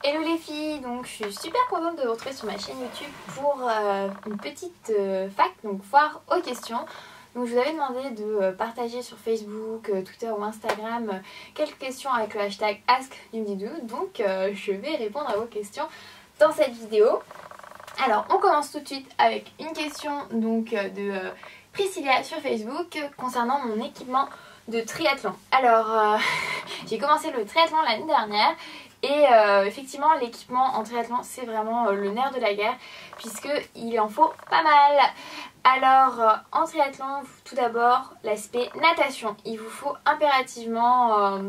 Hello les filles, donc je suis super contente de vous retrouver sur ma chaîne YouTube pour une petite fac, donc foire aux questions. Donc je vous avais demandé de partager sur Facebook, Twitter ou Instagram quelques questions avec le hashtag AskYumDidou. Donc je vais répondre à vos questions dans cette vidéo. Alors on commence tout de suite avec une question donc de Priscilla sur Facebook concernant mon équipement de triathlon. Alors j'ai commencé le triathlon l'année dernière. Et effectivement l'équipement en triathlon c'est vraiment le nerf de la guerre puisqu'il en faut pas mal. Alors en triathlon tout d'abord l'aspect natation. Il vous faut impérativement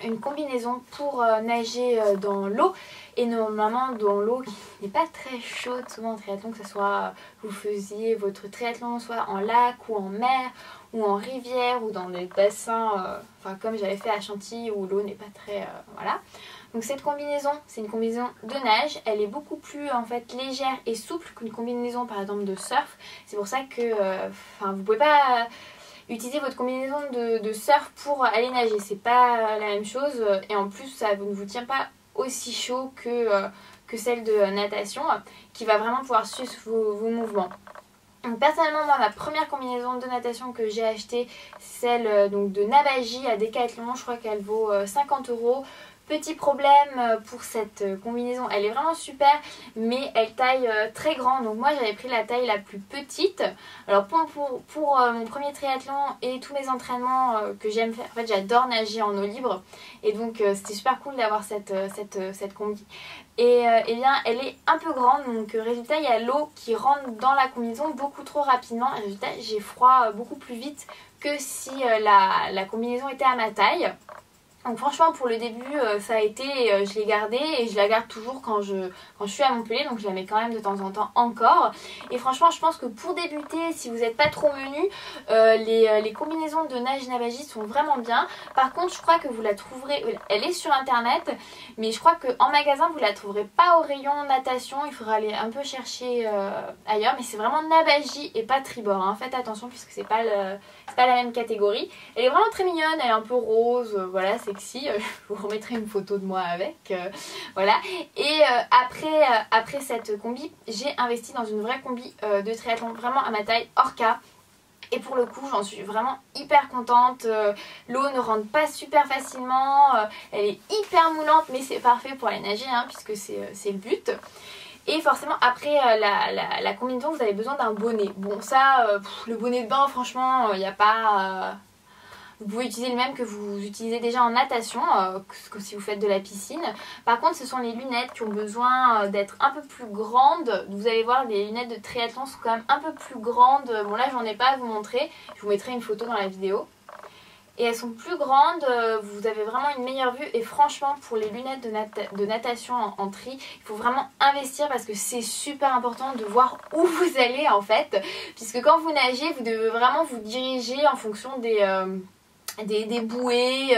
une combinaison pour nager dans l'eau. Et normalement dans l'eau qui n'est pas très chaude souvent en triathlon, que ce soit vous faisiez votre triathlon soit en lac ou en mer ou en rivière ou dans des bassins, enfin comme j'avais fait à Chantilly où l'eau n'est pas très... voilà. Donc cette combinaison, c'est une combinaison de nage, elle est beaucoup plus en fait légère et souple qu'une combinaison par exemple de surf. C'est pour ça que vous pouvez pas utiliser votre combinaison de surf pour aller nager, c'est pas la même chose et en plus ça ne vous tient pas aussi chaud que celle de natation qui va vraiment pouvoir suivre vos mouvements. Donc personnellement moi ma première combinaison de natation que j'ai achetée c'est celle donc de Nabagi à Decathlon, je crois qu'elle vaut 50 €. Petit problème pour cette combinaison, elle est vraiment super mais elle taille très grand, donc moi j'avais pris la taille la plus petite. Alors pour mon premier triathlon et tous mes entraînements que j'aime faire, en fait j'adore nager en eau libre et donc c'était super cool d'avoir cette combi. Et bien elle est un peu grande, donc résultat il y a l'eau qui rentre dans la combinaison beaucoup trop rapidement et résultat j'ai froid beaucoup plus vite que si la combinaison était à ma taille. Donc franchement pour le début ça a été, je l'ai gardée et je la garde toujours quand je suis à Montpellier, donc je la mets quand même de temps en temps encore. Et franchement je pense que pour débuter, si vous n'êtes pas trop menu, les combinaisons de nage Nabagi sont vraiment bien. Par contre je crois que vous la trouverez, elle est sur internet, mais je crois qu'en magasin vous la trouverez pas au rayon natation, il faudra aller un peu chercher ailleurs. Mais c'est vraiment Nabagi et pas Tribord, hein. Faites attention puisque c'est pas la même catégorie. Elle est vraiment très mignonne, elle est un peu rose, voilà, sexy. Je vous remettrai une photo de moi avec, voilà. Et après cette combi, j'ai investi dans une vraie combi de triathlon vraiment à ma taille, Orca. Et pour le coup j'en suis vraiment hyper contente, l'eau ne rentre pas super facilement, elle est hyper moulante mais c'est parfait pour aller nager hein, puisque c'est le but. Et forcément après la combinaison vous avez besoin d'un bonnet. Bon ça, le bonnet de bain franchement il n'y a pas... Vous pouvez utiliser le même que vous utilisez déjà en natation, comme si vous faites de la piscine. Par contre ce sont les lunettes qui ont besoin d'être un peu plus grandes. Vous allez voir les lunettes de triathlon sont quand même un peu plus grandes. Bon là j'en ai pas à vous montrer, je vous mettrai une photo dans la vidéo. Et elles sont plus grandes, vous avez vraiment une meilleure vue et franchement pour les lunettes de natation en tri, il faut vraiment investir parce que c'est super important de voir où vous allez en fait. Puisque quand vous nagez, vous devez vraiment vous diriger en fonction des bouées,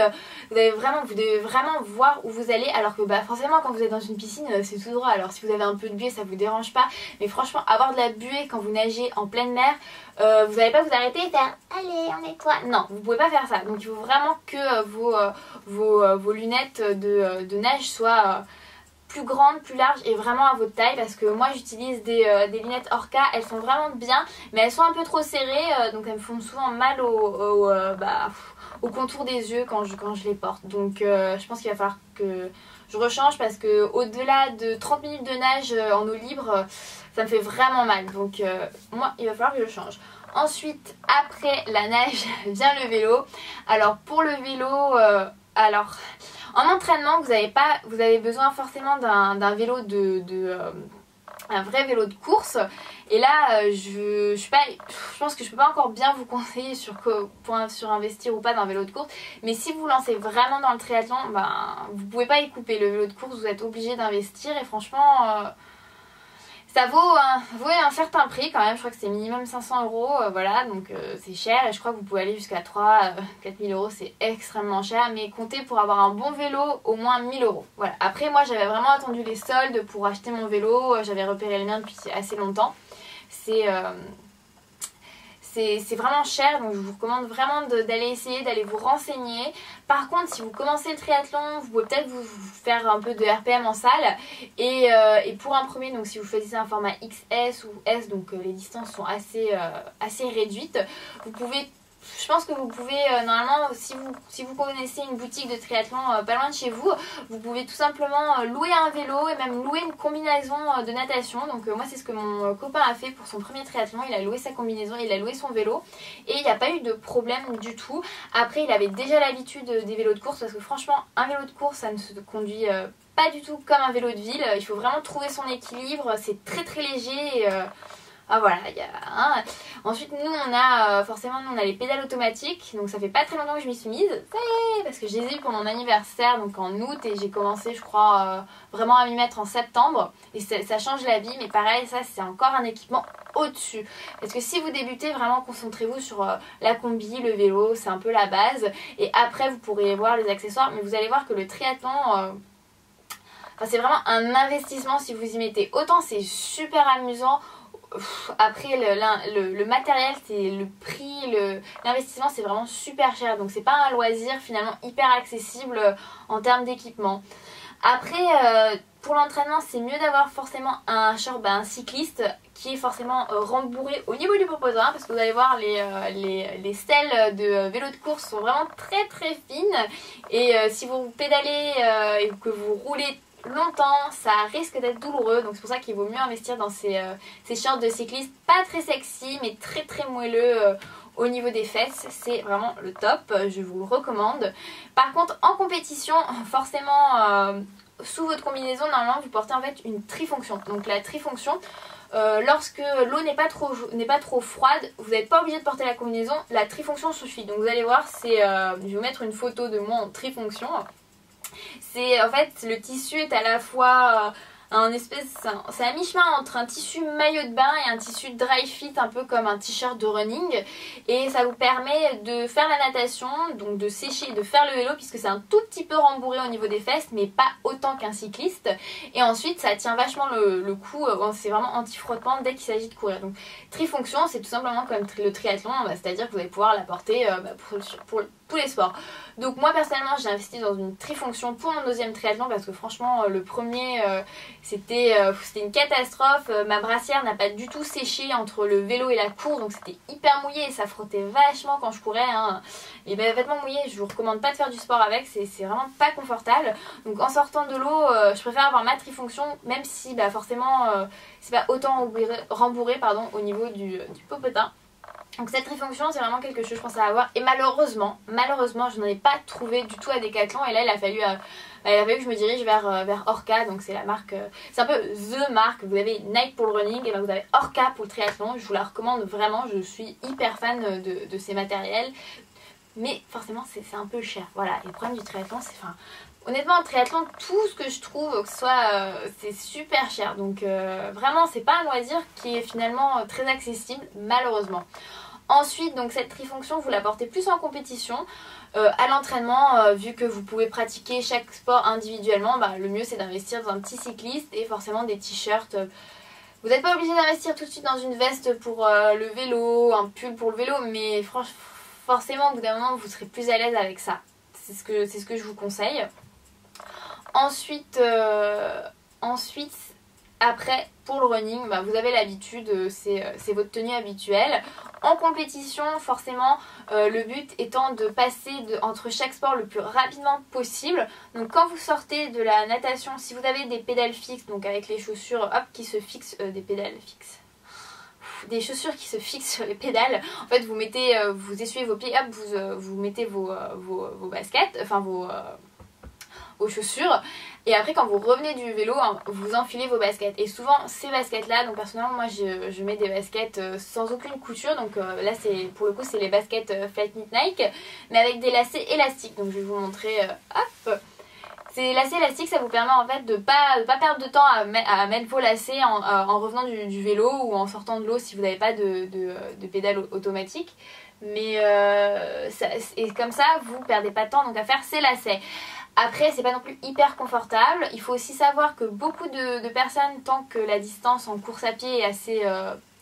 vous devez vraiment voir où vous allez, alors que forcément quand vous êtes dans une piscine c'est tout droit, alors si vous avez un peu de buée ça vous dérange pas, mais franchement avoir de la buée quand vous nagez en pleine mer, vous n'allez pas vous arrêter et faire allez on nettoie, non vous pouvez pas faire ça. Donc il faut vraiment que vos lunettes de nage soient plus grandes, plus larges et vraiment à votre taille, parce que moi j'utilise des lunettes Orca, elles sont vraiment bien mais elles sont un peu trop serrées, donc elles me font souvent mal au contour des yeux quand je les porte. Donc je pense qu'il va falloir que je rechange parce que au-delà de 30 minutes de nage en eau libre ça me fait vraiment mal, donc moi il va falloir que je change. Ensuite après la nage vient le vélo. Alors pour le vélo, en entraînement vous avez besoin forcément d'un vélo un vrai vélo de course. Et là je pense que je peux pas encore bien vous conseiller sur investir ou pas dans un vélo de course. Mais si vous vous lancez vraiment dans le triathlon, vous pouvez pas y couper. Le vélo de course vous êtes obligé d'investir et franchement ça vaut un certain prix quand même. Je crois que c'est minimum 500 €, voilà, donc c'est cher et je crois que vous pouvez aller jusqu'à 4 000 €, c'est extrêmement cher, mais comptez pour avoir un bon vélo au moins 1 000 €. Voilà. Après moi j'avais vraiment attendu les soldes pour acheter mon vélo, j'avais repéré le mien depuis assez longtemps. c'est vraiment cher, donc je vous recommande vraiment d'aller essayer, d'aller vous renseigner. Par contre, si vous commencez le triathlon, vous pouvez peut-être vous faire un peu de RPM en salle. Et pour un premier, donc si vous choisissez un format XS ou S, donc les distances sont assez réduites, vous pouvez... Je pense que vous pouvez, normalement, si vous connaissez une boutique de triathlon pas loin de chez vous, vous pouvez tout simplement louer un vélo et même louer une combinaison de natation. Donc moi, c'est ce que mon copain a fait pour son premier triathlon. Il a loué sa combinaison, il a loué son vélo et il n'y a pas eu de problème du tout. Après, il avait déjà l'habitude des vélos de course parce que franchement, un vélo de course, ça ne se conduit pas du tout comme un vélo de ville. Il faut vraiment trouver son équilibre. C'est très très léger et, ah voilà, il y a un. Ensuite nous on a forcément nous on a les pédales automatiques, donc ça fait pas très longtemps que je m'y suis mise, ça y est, parce que je les ai eu pour mon anniversaire, donc en août, et j'ai commencé je crois vraiment à m'y mettre en septembre, et ça change la vie, mais pareil ça c'est encore un équipement au-dessus, parce que si vous débutez vraiment concentrez-vous sur la combi, le vélo, c'est un peu la base, et après vous pourrez voir les accessoires, mais vous allez voir que le triathlon... Enfin, c'est vraiment un investissement si vous y mettez. Autant c'est super amusant. Après le matériel, c'est le prix, l'investissement c'est vraiment super cher. Donc c'est pas un loisir finalement hyper accessible en termes d'équipement. Après pour l'entraînement c'est mieux d'avoir forcément un short, un cycliste qui est forcément rembourré au niveau du popotin, parce que vous allez voir les selles de vélo de course sont vraiment très très fines, et si vous pédalez et que vous roulez longtemps, ça risque d'être douloureux, donc c'est pour ça qu'il vaut mieux investir dans ces shorts de cycliste pas très sexy mais très très moelleux au niveau des fesses. C'est vraiment le top, je vous le recommande. Par contre en compétition, forcément sous votre combinaison normalement vous portez en fait une trifonction. Donc la trifonction, lorsque l'eau n'est pas trop froide, vous n'êtes pas obligé de porter la combinaison, la trifonction suffit. Donc vous allez voir, je vais vous mettre une photo de moi en trifonction. C'est en fait le tissu est à la fois c'est à mi-chemin entre un tissu maillot de bain et un tissu dry fit, un peu comme un t-shirt de running, et ça vous permet de faire la natation, donc de sécher, de faire le vélo, puisque c'est un tout petit peu rembourré au niveau des fesses mais pas autant qu'un cycliste, et ensuite ça tient vachement le coup, c'est vraiment anti-frottement dès qu'il s'agit de courir. Donc trifonction c'est tout simplement comme le triathlon, c'est à dire que vous allez pouvoir la porter pour tous les sports. Donc moi personnellement j'ai investi dans une trifonction pour mon deuxième triathlon, parce que franchement le premier c'était une catastrophe. Ma brassière n'a pas du tout séché entre le vélo et la course, donc c'était hyper mouillé et ça frottait vachement quand je courais, hein. Et ben vêtements mouillés, je vous recommande pas de faire du sport avec, c'est vraiment pas confortable. Donc en sortant de l'eau, je préfère avoir ma trifonction, même si forcément c'est pas autant rembourré au niveau du popotin. Donc cette trifonction c'est vraiment quelque chose je pense à avoir, et malheureusement je n'en ai pas trouvé du tout à Decathlon, et là il a fallu que je me dirige vers Orca, donc c'est la marque, c'est un peu THE marque. Vous avez Nike pour le running, et ben vous avez Orca pour le triathlon, je vous la recommande vraiment, je suis hyper fan de ces matériels, mais forcément c'est un peu cher, voilà. Et le problème du triathlon c'est, honnêtement, en triathlon, tout ce que je trouve, que ce soit, c'est super cher. Donc vraiment, c'est pas un loisir qui est finalement très accessible, malheureusement. Ensuite, donc cette trifonction, vous la portez plus en compétition. À l'entraînement, vu que vous pouvez pratiquer chaque sport individuellement, le mieux c'est d'investir dans un petit cycliste et forcément des t-shirts. Vous n'êtes pas obligé d'investir tout de suite dans une veste pour le vélo, un pull pour le vélo, mais forcément, au bout d'un moment, vous serez plus à l'aise avec ça. C'est ce que je vous conseille. Ensuite, après, pour le running, vous avez l'habitude, c'est votre tenue habituelle. En compétition, forcément, le but étant de passer entre chaque sport le plus rapidement possible. Donc quand vous sortez de la natation, si vous avez des pédales fixes, donc avec les chaussures qui se fixent, des pédales fixes, des chaussures qui se fixent sur les pédales, en fait vous essuyez vos pieds, vous mettez vos baskets, enfin vos chaussures, et après quand vous revenez du vélo, vous enfilez vos baskets. Et souvent ces baskets là, donc personnellement moi je mets des baskets sans aucune couture, donc là c'est pour le coup c'est les baskets Flight Knit Nike, mais avec des lacets élastiques. Donc je vais vous montrer, hop, ces lacets élastiques, ça vous permet en fait de pas perdre de temps à mettre vos lacets en revenant du vélo ou en sortant de l'eau si vous n'avez pas de pédale automatique. Mais et comme ça vous perdez pas de temps donc à faire ces lacets. Après c'est pas non plus hyper confortable. Il faut aussi savoir que beaucoup de personnes, tant que la distance en course à pied est assez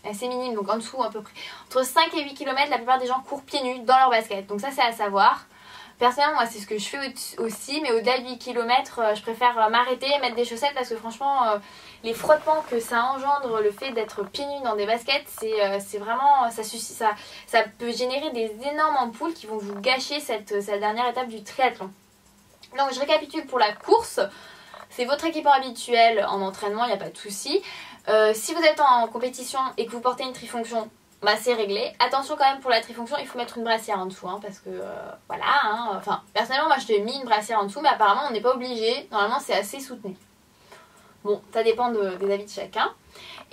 assez minime, donc en dessous à peu près entre 5 et 8 km, la plupart des gens courent pieds nus dans leur basket, donc ça c'est à savoir. Personnellement moi c'est ce que je fais aussi, mais au-delà de 8 km je préfère m'arrêter, mettre des chaussettes, parce que franchement les frottements que ça engendre, le fait d'être pieds nus dans des baskets, c'est vraiment, ça peut générer des énormes ampoules qui vont vous gâcher cette dernière étape du triathlon. Donc je récapitule pour la course, c'est votre équipement habituel en entraînement, il n'y a pas de souci. Si vous êtes en compétition et que vous portez une trifonction, bah c'est réglé. Attention quand même pour la trifonction, il faut mettre une brassière en dessous, hein, parce que voilà, hein, enfin personnellement moi je t'ai mis une brassière en dessous, mais apparemment on n'est pas obligé, normalement c'est assez soutenu. Bon, ça dépend des avis de chacun.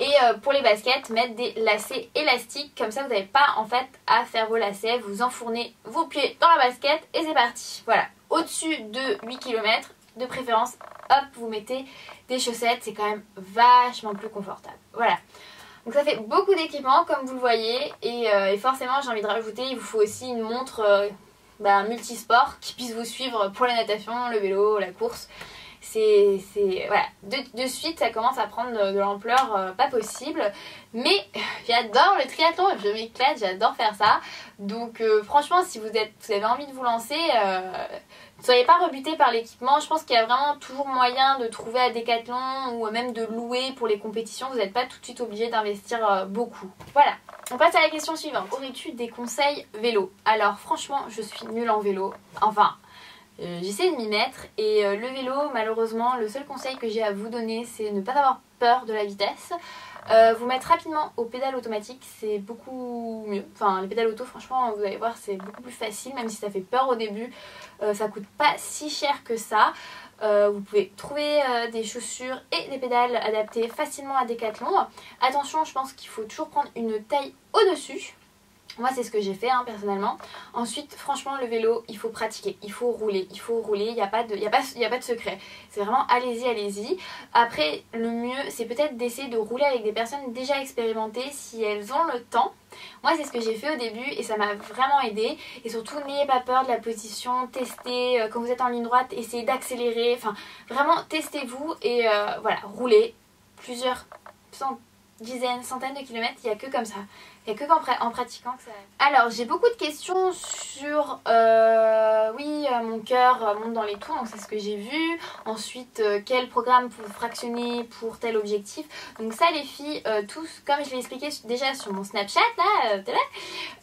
Et pour les baskets, mettre des lacets élastiques, comme ça vous n'avez pas en fait à faire vos lacets, vous enfournez vos pieds dans la basket et c'est parti. Voilà, au-dessus de 8 km, de préférence, hop, vous mettez des chaussettes, c'est quand même vachement plus confortable. Voilà. Donc ça fait beaucoup d'équipements comme vous le voyez, et forcément j'ai envie de rajouter, il vous faut aussi une montre multisport qui puisse vous suivre pour la natation, le vélo, la course. Voilà, de suite ça commence à prendre de l'ampleur pas possible, mais j'adore le triathlon, je m'éclate, j'adore faire ça. Donc franchement si vous avez envie de vous lancer, ne soyez pas rebutés par l'équipement. Je pense qu'il y a vraiment toujours moyen de trouver à Decathlon ou même de louer pour les compétitions. Vous n'êtes pas tout de suite obligé d'investir beaucoup. Voilà, on passe à la question suivante. Aurais-tu des conseils vélo? Alors franchement je suis nulle en vélo, enfin j'essaie de m'y mettre, et le vélo malheureusement le seul conseil que j'ai à vous donner c'est ne pas avoir peur de la vitesse. Vous mettre rapidement aux pédales automatiques, c'est beaucoup mieux. Enfin les pédales auto franchement vous allez voir c'est beaucoup plus facile, même si ça fait peur au début. Ça coûte pas si cher que ça. Vous pouvez trouver des chaussures et des pédales adaptées facilement à Decathlon. Attention, je pense qu'il faut toujours prendre une taille au-dessus. Moi c'est ce que j'ai fait hein, personnellement. Ensuite franchement le vélo il faut pratiquer, il faut rouler, il n'y a pas de secret. C'est vraiment allez-y. Après le mieux c'est peut-être d'essayer de rouler avec des personnes déjà expérimentées si elles ont le temps. Moi c'est ce que j'ai fait au début et ça m'a vraiment aidé. Et surtout n'ayez pas peur de la position, testez, quand vous êtes en ligne droite essayez d'accélérer, enfin vraiment testez-vous et voilà, roulez plusieurs dizaines, centaines de kilomètres, il n'y a que comme ça. Il n'y a que en pratiquant que ça... Alors, j'ai beaucoup de questions sur... mon cœur monte dans les tours, donc c'est ce que j'ai vu. Ensuite, quel programme pour fractionner pour tel objectif. Donc ça, les filles, tous, comme je l'ai expliqué déjà sur mon Snapchat,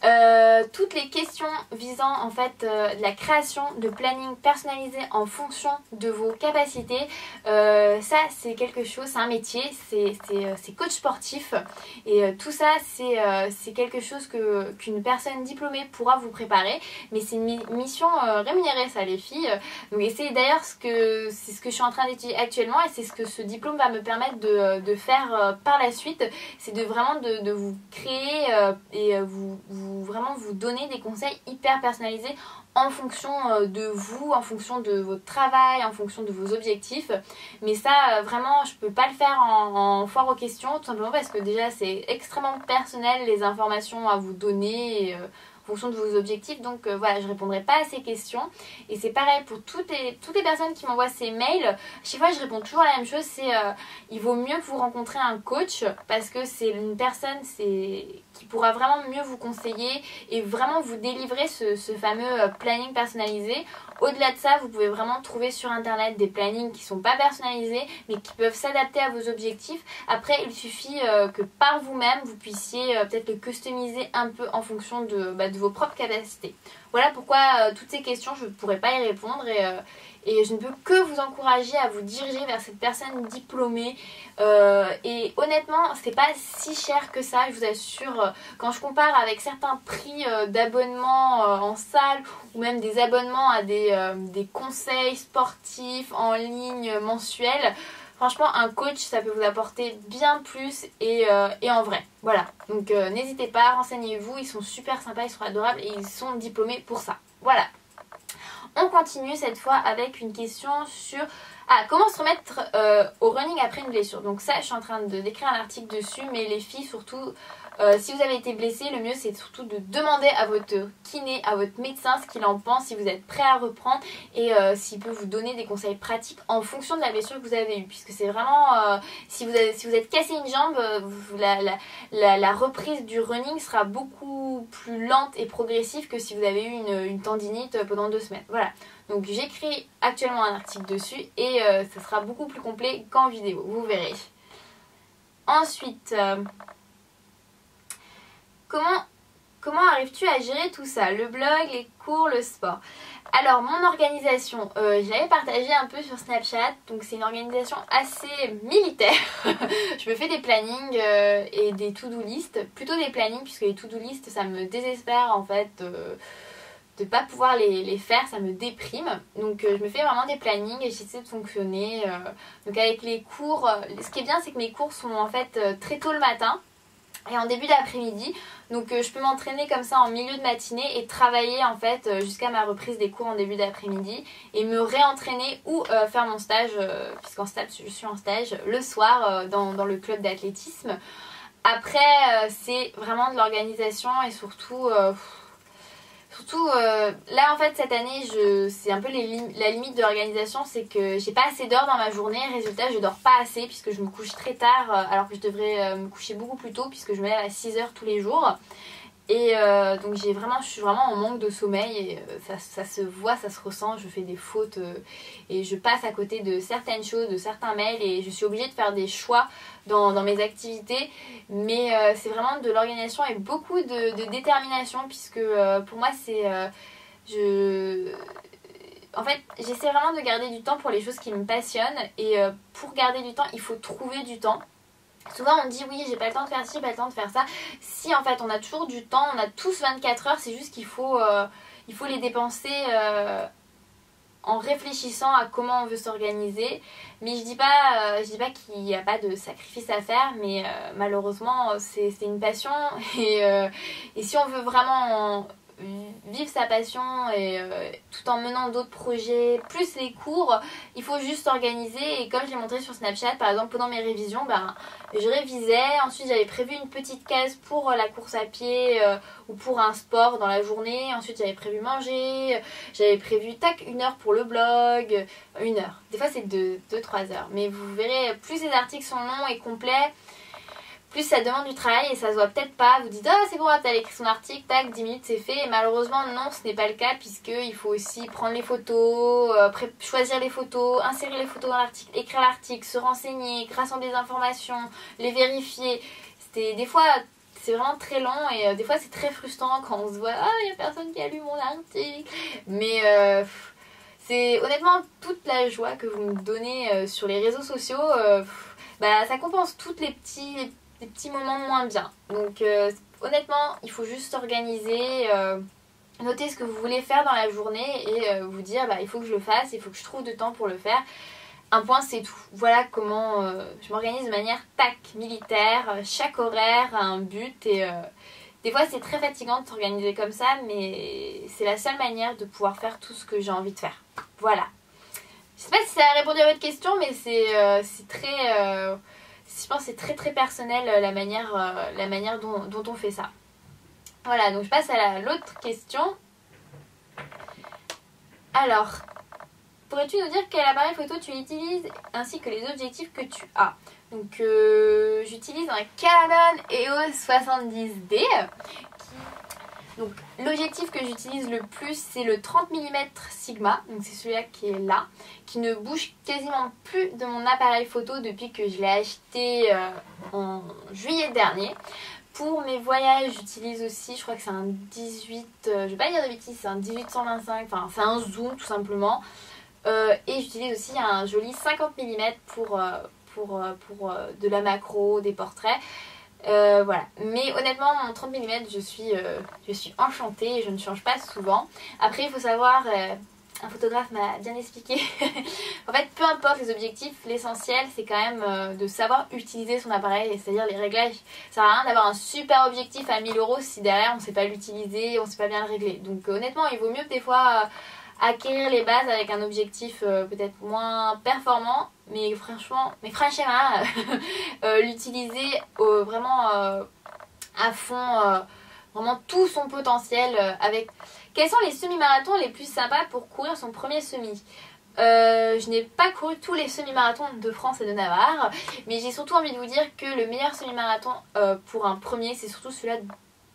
là, toutes les questions visant en fait la création de planning personnalisé en fonction de vos capacités, ça, c'est quelque chose, c'est un métier, c'est coach sportif. Et tout ça, c'est quelque chose qu'une personne diplômée pourra vous préparer, mais c'est une mission rémunérée ça les filles. Donc essayez d'ailleurs c'est ce que je suis en train d'étudier actuellement et c'est ce que ce diplôme va me permettre de faire par la suite, c'est vraiment de vous créer et vraiment vous donner des conseils hyper personnalisés en fonction de vous, en fonction de votre travail, en fonction de vos objectifs. Mais ça vraiment je peux pas le faire en foire aux questions, tout simplement parce que déjà c'est extrêmement personnel les informations à vous donner en fonction de vos objectifs. Donc voilà, je répondrai pas à ces questions. Et c'est pareil pour toutes les personnes qui m'envoient ces mails. Chaque fois je réponds toujours la même chose, c'est il vaut mieux que vous rencontrez un coach parce que c'est une personne qui pourra vraiment mieux vous conseiller et vraiment vous délivrer ce fameux planning personnalisé. Au-delà de ça, vous pouvez vraiment trouver sur internet des plannings qui sont pas personnalisés mais qui peuvent s'adapter à vos objectifs. Après il suffit que par vous-même vous puissiez peut-être le customiser un peu en fonction de vos propres capacités. Voilà pourquoi toutes ces questions je ne pourrais pas y répondre et je ne peux que vous encourager à vous diriger vers cette personne diplômée. Et honnêtement c'est pas si cher que ça, je vous assure. Quand je compare avec certains prix d'abonnement en salle ou même des abonnements à des conseils sportifs en ligne mensuels, franchement un coach ça peut vous apporter bien plus et en vrai. Voilà, donc n'hésitez pas, renseignez-vous, ils sont super sympas, ils sont adorables et ils sont diplômés pour ça. Voilà. On continue cette fois avec une question sur comment se remettre au running après une blessure. Donc ça je suis en train d'écrire un article dessus, mais les filles surtout Si vous avez été blessé, le mieux c'est surtout de demander à votre kiné, à votre médecin ce qu'il en pense, si vous êtes prêt à reprendre et s'il peut vous donner des conseils pratiques en fonction de la blessure que vous avez eue. Puisque c'est vraiment, si vous êtes cassé une jambe, la reprise du running sera beaucoup plus lente et progressive que si vous avez eu une tendinite pendant 2 semaines. Voilà, donc j'écris actuellement un article dessus et ça sera beaucoup plus complet qu'en vidéo, vous verrez. Ensuite, comment arrives-tu à gérer tout ça? Le blog, les cours, le sport. Alors mon organisation, j'avais partagé un peu sur Snapchat, donc c'est une organisation assez militaire. Je me fais des plannings et des to-do list, plutôt des plannings puisque les to-do list ça me désespère en fait de pas pouvoir les faire, ça me déprime. Donc je me fais vraiment des plannings et j'essaie de fonctionner. Donc avec les cours, ce qui est bien c'est que mes cours sont en fait très tôt le matin et en début d'après-midi, donc je peux m'entraîner comme ça en milieu de matinée et travailler en fait jusqu'à ma reprise des cours en début d'après-midi et me réentraîner ou faire mon stage, puisqu'en stage je suis en stage le soir dans le club d'athlétisme. Après c'est vraiment de l'organisation et surtout là en fait cette année c'est un peu la limite de l'organisation, c'est que j'ai pas assez d'heures dans ma journée, résultat je dors pas assez puisque je me couche très tard alors que je devrais me coucher beaucoup plus tôt puisque je me lève à 6 heures tous les jours. Et donc je suis vraiment en manque de sommeil et ça se voit, ça se ressent, je fais des fautes et je passe à côté de certaines choses, de certains mails et je suis obligée de faire des choix dans mes activités. Mais c'est vraiment de l'organisation et beaucoup de détermination puisque pour moi c'est... En fait, j'essaie vraiment de garder du temps pour les choses qui me passionnent et pour garder du temps, il faut trouver du temps. Souvent on dit oui j'ai pas le temps de faire ci, j'ai pas le temps de faire ça. Si en fait on a toujours du temps, on a tous 24 heures, c'est juste qu'il faut les dépenser en réfléchissant à comment on veut s'organiser. Mais je dis pas qu'il n'y a pas de sacrifice à faire, mais malheureusement c'est une passion et si on veut vraiment vivre sa passion et tout en menant d'autres projets, plus les cours, il faut juste s'organiser. Et comme je l'ai montré sur Snapchat, par exemple pendant mes révisions, je révisais, ensuite j'avais prévu une petite case pour la course à pied ou pour un sport dans la journée, ensuite j'avais prévu manger, j'avais prévu 1 heure pour le blog, 1 heure, des fois c'est 2-3 heures, mais vous verrez, plus les articles sont longs et complets, plus ça demande du travail et ça se voit peut-être pas. Vous dites ah c'est bon, t'as écrit son article, tac, 10 minutes c'est fait. Et malheureusement non, ce n'est pas le cas puisqu'il faut aussi prendre les photos, choisir les photos, insérer les photos dans l'article, écrire l'article, se renseigner, rassembler des informations, les vérifier. Des fois c'est vraiment très long et des fois c'est très frustrant quand on se voit ah il n'y a personne qui a lu mon article. Mais c'est honnêtement toute la joie que vous me donnez sur les réseaux sociaux, ça compense toutes les petits moments moins bien. Donc honnêtement il faut juste s'organiser, noter ce que vous voulez faire dans la journée et vous dire il faut que je le fasse, il faut que je trouve du temps pour le faire. Un point c'est tout. Voilà comment je m'organise de manière militaire, chaque horaire a un but et des fois c'est très fatigant de s'organiser comme ça, mais c'est la seule manière de pouvoir faire tout ce que j'ai envie de faire. Voilà. Je sais pas si ça a répondu à votre question, mais c'est très... je pense que c'est très très personnel la manière dont on fait ça. Voilà, donc je passe à l'autre question. Alors, pourrais-tu nous dire quel appareil photo tu utilises ainsi que les objectifs que tu as? Donc j'utilise un Canon EOS 70D. Donc l'objectif que j'utilise le plus c'est le 30 mm Sigma, donc c'est celui-là qui est là, qui ne bouge quasiment plus de mon appareil photo depuis que je l'ai acheté en juillet dernier. Pour mes voyages j'utilise aussi, je crois que c'est un 18, je vais pas dire de bêtises, c'est un 18-125, enfin c'est un zoom tout simplement. Et j'utilise aussi un joli 50 mm pour de la macro, des portraits. Voilà, mais honnêtement mon 30 mm je suis enchantée et je ne change pas souvent. Après il faut savoir, un photographe m'a bien expliqué en fait peu importe les objectifs, l'essentiel c'est quand même de savoir utiliser son appareil, c'est-à-dire les réglages. Ça sert à rien d'avoir un super objectif à 1000 € si derrière on ne sait pas l'utiliser, on ne sait pas bien le régler. Donc honnêtement il vaut mieux des fois acquérir les bases avec un objectif peut-être moins performant, mais franchement l'utiliser vraiment à fond vraiment tout son potentiel avec... Quels sont les semi-marathons les plus sympas pour courir son premier semi? Je n'ai pas couru tous les semi-marathons de France et de Navarre, mais j'ai surtout envie de vous dire que le meilleur semi-marathon pour un premier, c'est surtout celui-là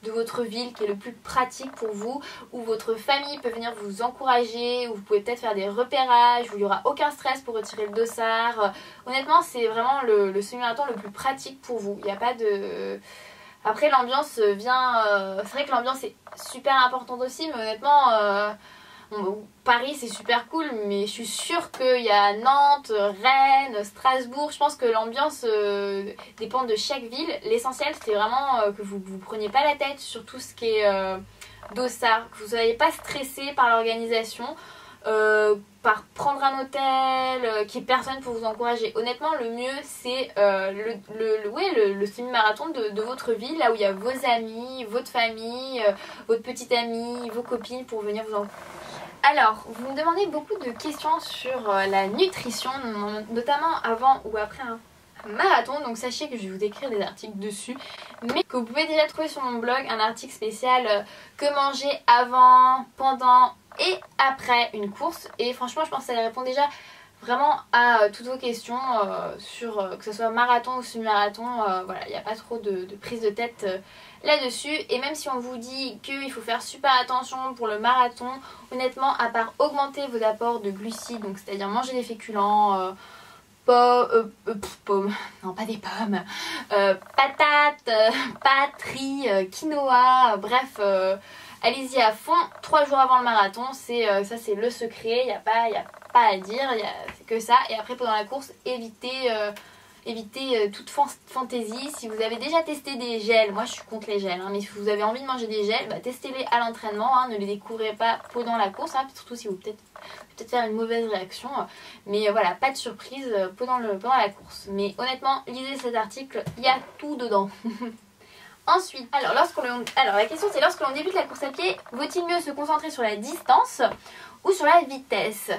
de votre ville qui est le plus pratique pour vous, où votre famille peut venir vous encourager, où vous pouvez peut-être faire des repérages, où il n'y aura aucun stress pour retirer le dossard. Honnêtement, c'est vraiment le semi-marathon le plus pratique pour vous. Il n'y a pas de... Après, l'ambiance vient... c'est vrai que l'ambiance est super importante aussi, mais honnêtement... Paris c'est super cool, mais je suis sûre qu'il y a Nantes, Rennes, Strasbourg. Je pense que l'ambiance dépend de chaque ville. L'essentiel c'est vraiment que vous ne preniez pas la tête sur tout ce qui est dossard, que vous ne soyez pas stressé par l'organisation, par prendre un hôtel, qu'il n'y ait personne pour vous encourager. Honnêtement, le mieux c'est le semi-marathon de votre ville, là où il y a vos amis, votre famille, votre petite amie, vos copines pour venir vous encourager. Alors, vous me demandez beaucoup de questions sur la nutrition, notamment avant ou après un marathon. Donc sachez que je vais vous écrire des articles dessus, mais que vous pouvez déjà trouver sur mon blog un article spécial que manger avant, pendant et après une course. Et franchement, je pense que ça répond déjà vraiment à toutes vos questions sur que ce soit marathon ou semi-marathon. Voilà, il n'y a pas trop de prise de tête là-dessus. Et même si on vous dit qu'il faut faire super attention pour le marathon, honnêtement, à part augmenter vos apports de glucides, donc c'est-à-dire manger des féculents, pommes, non pas des pommes, patates, pâtes, riz, quinoa, bref, allez-y à fond. 3 jours avant le marathon, ça c'est le secret, il n'y a pas à dire, c'est que ça. Et après pendant la course, évitez toute fantaisie. Si vous avez déjà testé des gels, moi je suis contre les gels, hein, mais si vous avez envie de manger des gels, bah, testez-les à l'entraînement, hein, ne les découvrez pas pendant la course, hein, surtout si vous peut-être faire une mauvaise réaction, mais voilà, pas de surprise pendant la course. Mais honnêtement, lisez cet article, il y a tout dedans. Ensuite, alors la question c'est, lorsque l'on débute la course à pied, vaut-il mieux se concentrer sur la distance ou sur la vitesse?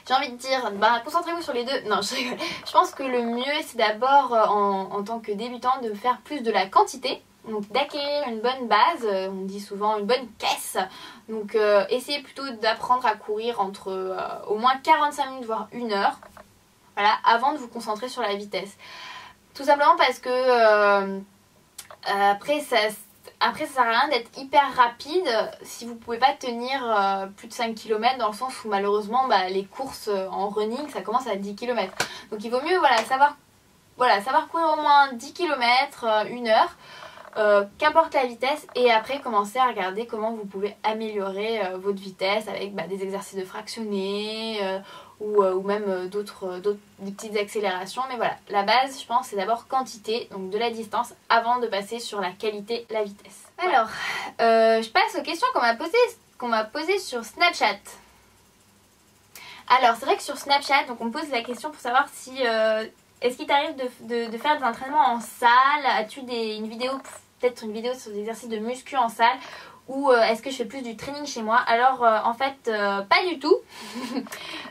J'ai envie de dire, concentrez-vous sur les deux. Non, je rigole. Je pense que le mieux c'est d'abord en tant que débutant de faire plus de la quantité. Donc d'acquérir une bonne base, on dit souvent une bonne caisse. Donc essayez plutôt d'apprendre à courir entre au moins 45 minutes voire 1 heure. Voilà, avant de vous concentrer sur la vitesse. Tout simplement parce que après ça sert à rien d'être hyper rapide si vous pouvez pas tenir plus de 5 km, dans le sens où malheureusement les courses en running ça commence à 10 km. Donc il vaut mieux savoir courir au moins 10 km, 1 heure, qu'importe la vitesse, et après commencer à regarder comment vous pouvez améliorer votre vitesse avec des exercices de fractionnés ou même des petites accélérations. Mais voilà, la base je pense c'est d'abord quantité, donc de la distance, avant de passer sur la qualité, la vitesse. Alors, je passe aux questions qu'on m'a posées sur Snapchat. Alors c'est vrai que sur Snapchat, donc on me pose la question pour savoir si est-ce qu'il t'arrive de faire des entraînements en salle? As-tu peut-être une vidéo sur des exercices de muscu en salle, ou est-ce que je fais plus du training chez moi? Alors en fait pas du tout.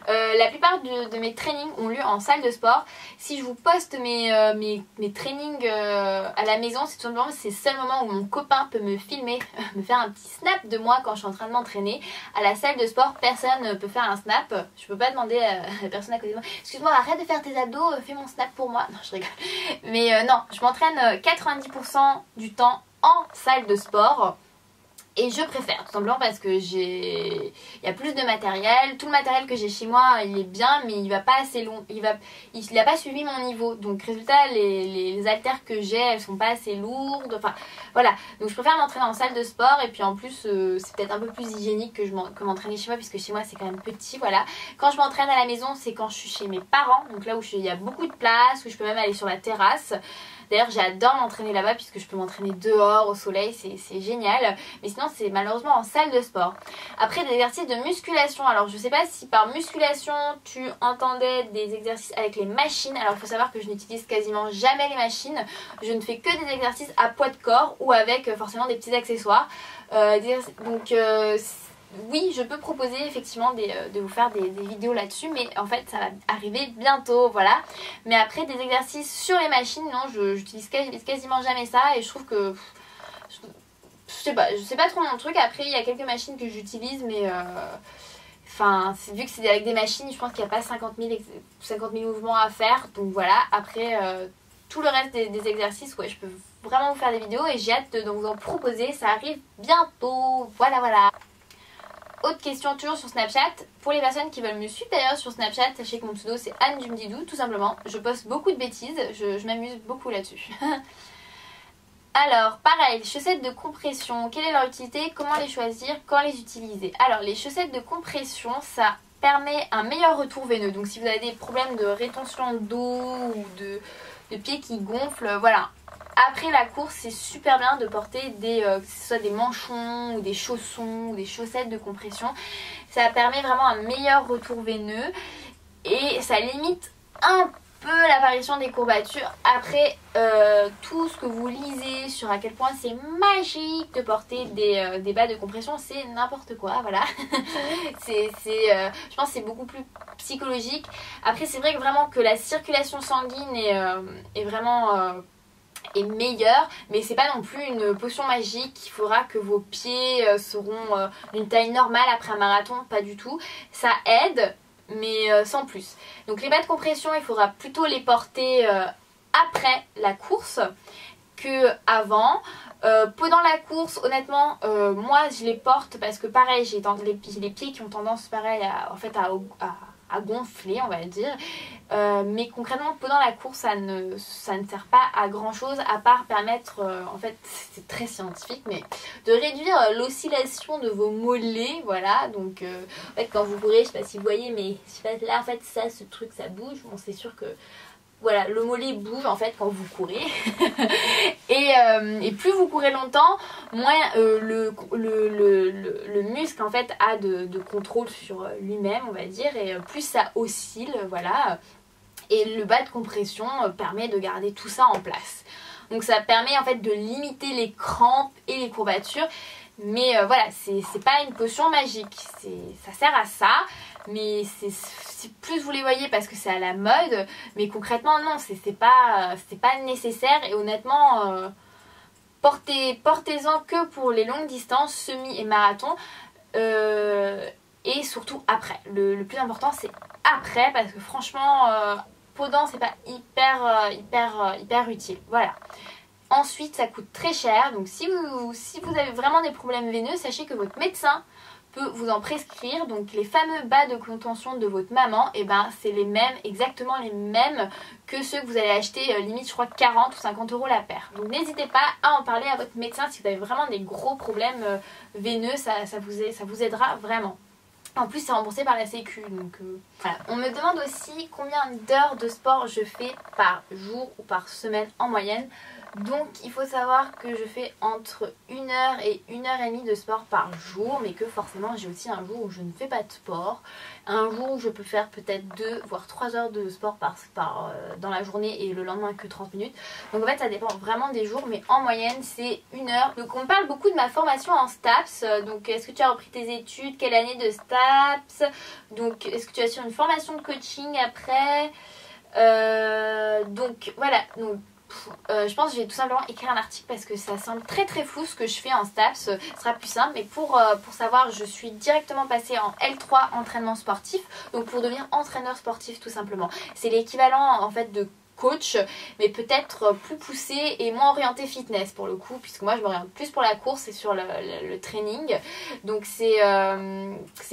La plupart de mes trainings ont lieu en salle de sport. Si je vous poste mes trainings à la maison, c'est tout simplement c'est le seul moment où mon copain peut me filmer, me faire un petit snap de moi quand je suis en train de m'entraîner. À la salle de sport, personne ne peut faire un snap. Je peux pas demander à la personne à côté de moi, excuse-moi, arrête de faire tes abdos, fais mon snap pour moi. Non, je rigole. Mais non, je m'entraîne 90% du temps en salle de sport. Et je préfère, tout simplement parce que il y a plus de matériel. Tout le matériel que j'ai chez moi, il est bien, mais il va pas assez long. Il a pas suivi mon niveau. Donc résultat, les haltères que j'ai, elles sont pas assez lourdes. Enfin, voilà. Donc je préfère m'entraîner en salle de sport. Et puis en plus, c'est peut-être un peu plus hygiénique que m'entraîner chez moi, puisque chez moi c'est quand même petit, voilà. Quand je m'entraîne à la maison, c'est quand je suis chez mes parents. Donc là où il y a beaucoup de place, où je peux même aller sur la terrasse. D'ailleurs j'adore m'entraîner là-bas puisque je peux m'entraîner dehors au soleil, c'est génial. Mais sinon c'est malheureusement en salle de sport. Après des exercices de musculation, alors je sais pas si par musculation tu entendais des exercices avec les machines. Alors il faut savoir que je n'utilise quasiment jamais les machines. Je ne fais que des exercices à poids de corps ou avec forcément des petits accessoires. Oui, je peux proposer effectivement de vous faire des vidéos là-dessus, mais en fait ça va arriver bientôt, voilà. Mais après des exercices sur les machines, non, j'utilise quasiment jamais ça, et je trouve que je sais pas trop mon truc. Après il y a quelques machines que j'utilise mais enfin vu que c'est avec des machines, je pense qu'il n'y a pas 50 000 mouvements à faire. Donc voilà, après tout le reste des exercices, ouais, je peux vraiment vous faire des vidéos et j'ai hâte de vous en proposer. Ça arrive bientôt, voilà. Autre question toujours sur Snapchat. Pour les personnes qui veulent me suivre d'ailleurs sur Snapchat, sachez que mon pseudo c'est Anne du Mdidou, tout simplement. Je poste beaucoup de bêtises, je m'amuse beaucoup là-dessus. Alors, pareil, chaussettes de compression, quelle est leur utilité, comment les choisir, quand les utiliser? Alors, les chaussettes de compression, ça permet un meilleur retour veineux. Donc, si vous avez des problèmes de rétention d'eau ou de pieds qui gonflent, voilà. Après la course, c'est super bien de porter que ce soit des manchons ou des chaussons ou des chaussettes de compression. Ça permet vraiment un meilleur retour veineux et ça limite un peu l'apparition des courbatures. Après, tout ce que vous lisez sur à quel point c'est magique de porter des bas de compression, c'est n'importe quoi, voilà. Je pense que c'est beaucoup plus psychologique. Après, c'est vrai que vraiment que la circulation sanguine est vraiment... est meilleure, mais c'est pas non plus une potion magique. Il faudra que vos pieds seront d'une taille normale après un marathon, pas du tout. Ça aide, mais sans plus. Donc les bas de compression, il faudra plutôt les porter après la course que avant. Pendant la course, honnêtement, moi je les porte parce que pareil, j'ai les pieds qui ont tendance pareil à gonfler, on va dire. Mais concrètement, pendant la course, ça ne sert pas à grand chose à part permettre, en fait, c'est très scientifique, mais de réduire l'oscillation de vos mollets, voilà. Donc, en fait, quand vous courez, je sais pas si vous voyez, mais là, en fait, ce truc, ça bouge. Bon, c'est sûr que voilà, le mollet bouge en fait quand vous courez. et plus vous courez longtemps, moins le muscle en fait a de contrôle sur lui-même, on va dire, et plus ça oscille, voilà. Et le bas de compression permet de garder tout ça en place. Donc ça permet en fait de limiter les crampes et les courbatures. Mais voilà, c'est pas une potion magique, ça sert à ça. Mais c'est plus vous les voyez parce que c'est à la mode, mais concrètement non, c'est pas nécessaire. Et honnêtement, portez-en que pour les longues distances, semi et marathon, et surtout après. Le plus important c'est après, parce que franchement, pendant c'est pas hyper utile. Voilà. Ensuite, ça coûte très cher, donc si vous avez vraiment des problèmes veineux, sachez que votre médecin peut vous en prescrire. Donc les fameux bas de contention de votre maman, et ben c'est exactement les mêmes que ceux que vous allez acheter limite je crois 40 ou 50 € la paire. Donc n'hésitez pas à en parler à votre médecin si vous avez vraiment des gros problèmes veineux, ça vous aidera vraiment. En plus c'est remboursé par la sécu, donc voilà. On me demande aussi combien d'heures de sport je fais par jour ou par semaine en moyenne. Donc il faut savoir que je fais entre 1 heure et 1h30 de sport par jour, mais que forcément j'ai aussi un jour où je ne fais pas de sport, un jour où je peux faire peut-être 2 voire 3 heures de sport dans la journée et le lendemain que 30 minutes. Donc en fait ça dépend vraiment des jours, mais en moyenne c'est 1 heure. Donc on parle beaucoup de ma formation en STAPS, donc est-ce que tu as repris tes études, quelle année de STAPS, donc est-ce que tu as sur une formation de coaching après, donc voilà. Donc je pense que je vais tout simplement écrire un article parce que ça semble très flou ce que je fais en STAPS. Ce sera plus simple, mais pour savoir, je suis directement passée en L3 entraînement sportif, donc pour devenir entraîneur sportif tout simplement. C'est l'équivalent en fait de coach, mais peut-être plus poussé et moins orienté fitness pour le coup, puisque moi je m'oriente plus pour la course et sur le training. Donc c'est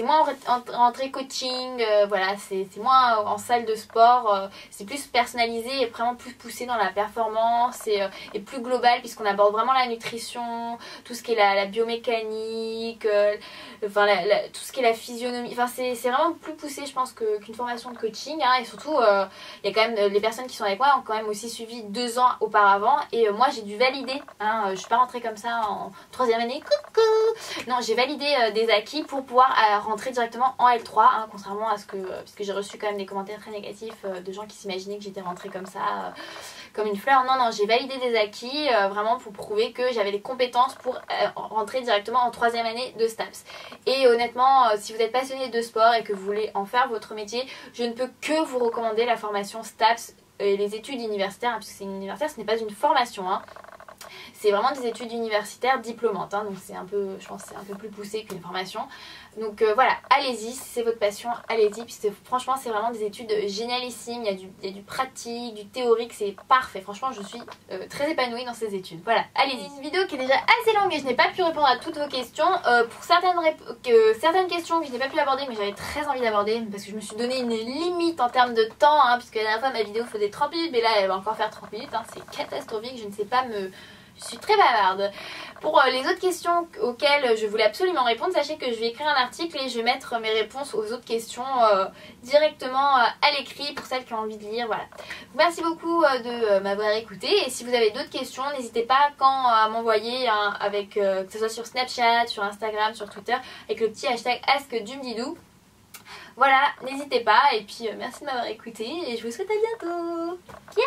moins rentré coaching, voilà, c'est moins en salle de sport, c'est plus personnalisé et vraiment plus poussé dans la performance et plus global, puisqu'on aborde vraiment la nutrition, tout ce qui est la biomécanique, enfin tout ce qui est la physionomie, enfin c'est vraiment plus poussé je pense qu'une formation de coaching, hein. Et surtout il y a quand même les personnes qui sont avec moi ont quand même aussi suivi 2 ans auparavant, et moi j'ai dû valider, hein, je suis pas rentrée comme ça en 3e année, coucou, non, j'ai validé des acquis pour pouvoir rentrer directement en L3, hein, contrairement à puisque j'ai reçu quand même des commentaires très négatifs de gens qui s'imaginaient que j'étais rentrée comme ça comme une fleur. Non, j'ai validé des acquis vraiment pour prouver que j'avais les compétences pour rentrer directement en 3e année de STAPS. Et honnêtement, si vous êtes passionné de sport et que vous voulez en faire votre métier, je ne peux que vous recommander la formation STAPS et les études universitaires, hein, puisque c'est une universitaire, ce n'est pas une formation, hein. c'est vraiment des études universitaires diplômantes, hein, donc c'est un peu, je pense que c'est un peu plus poussé qu'une formation. Donc voilà, allez-y, si c'est votre passion, allez-y, puis franchement c'est vraiment des études génialissimes, il y a du pratique, du théorique, c'est parfait, franchement je suis très épanouie dans ces études. Voilà, allez-y. Une vidéo qui est déjà assez longue et je n'ai pas pu répondre à toutes vos questions. Pour certaines questions que je n'ai pas pu aborder mais j'avais très envie d'aborder parce que je me suis donné une limite en termes de temps, hein, puisque la dernière fois ma vidéo faisait 30 minutes mais là elle va encore faire 30 minutes, hein, c'est catastrophique, je ne sais pas me... Je suis très bavarde. Pour les autres questions auxquelles je voulais absolument répondre, sachez que je vais écrire un article et je vais mettre mes réponses aux autres questions directement à l'écrit pour celles qui ont envie de lire. Voilà. Merci beaucoup de m'avoir écouté et si vous avez d'autres questions, n'hésitez pas à m'envoyer avec que ce soit sur Snapchat, sur Instagram, sur Twitter avec le petit hashtag AskJumdidou. Voilà, n'hésitez pas et puis merci de m'avoir écouté et je vous souhaite à bientôt. Yeah.